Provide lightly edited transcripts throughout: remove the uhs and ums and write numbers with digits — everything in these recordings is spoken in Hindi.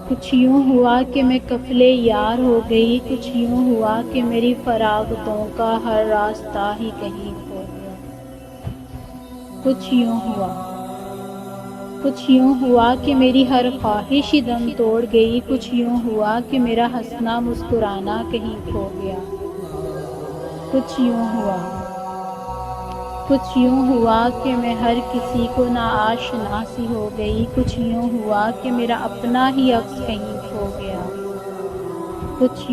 कुछ यूँ हुआ कि मैं कफ़ले यार हो गई। कुछ यूँ हुआ कि मेरी फरागतों का हर रास्ता ही कहीं खो गया। कुछ यूँ हुआ कि मेरी हर ख्वाहिश ही दम तोड़ गई। कुछ यूँ हुआ कि मेरा हंसना मुस्कुराना कहीं खो गया। कुछ यूँ हुआ कि मैं हर किसी को ना आशना सी हो गई। कुछ यूँ हुआ कि मेरा अपना ही अक्स कहीं खो गया। कुछ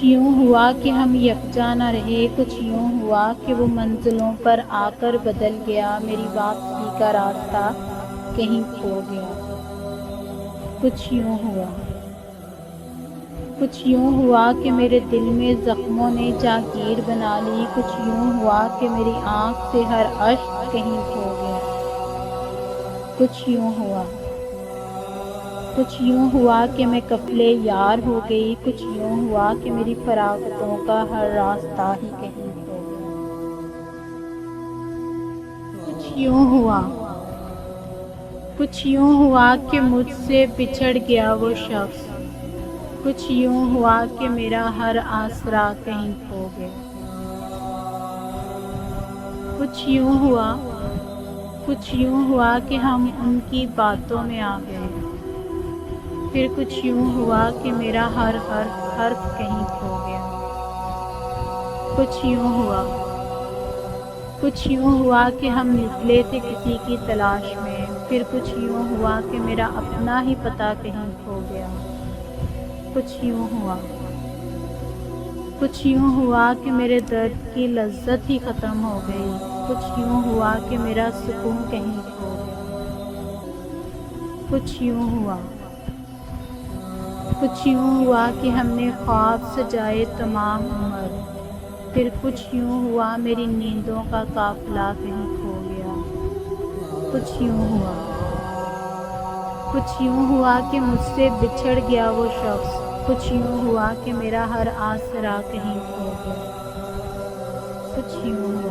यूँ हुआ कि हम यकजा न रहे। कुछ यूँ हुआ कि वो मंजिलों पर आकर बदल गया। मेरी वापसी का रास्ता कहीं खो गया। कुछ यूँ हुआ कि मेरे दिल में ज़ख्मों ने जागीर बना ली। कुछ यूँ हुआ कि मेरी आँख से हर अश्क कहीं खो गया। कुछ यूँ हुआ कि मैं कफ़ले यार हो गई। कुछ यूँ हुआ कि मेरी फरागतों का हर रास्ता ही कहीं खो गया। कुछ यूँ हुआ कि मुझसे बिछड़ गया वो शख्स। कुछ यूँ हुआ कि मेरा हर आसरा कहीं खो गया। कुछ यूँ हुआ कि हम उनकी बातों में आ गए। फिर कुछ यूँ हुआ कि मेरा हर हर्फ कहीं खो गया। कुछ यूँ हुआ कि हम निकले थे किसी की तलाश में। फिर कुछ यूँ हुआ कि मेरा अपना ही पता कहीं खो गया। कुछ यूँ हुआ कि मेरे दर्द की लज्जत ही ख़त्म हो गई। कुछ यूँ हुआ कि मेरा सुकून कहीं खो गया। कुछ यूँ हुआ कि हमने ख्वाब सजाए तमाम उम्र। फिर कुछ यूँ हुआ मेरी नींदों का काफ़िला कहीं खो गया। कुछ यूँ हुआ कि मुझसे बिछड़ गया वो शख्स। कुछ यूँ हुआ कि मेरा हर आसरा कहीं खो गया। कुछ यूँ हुआ।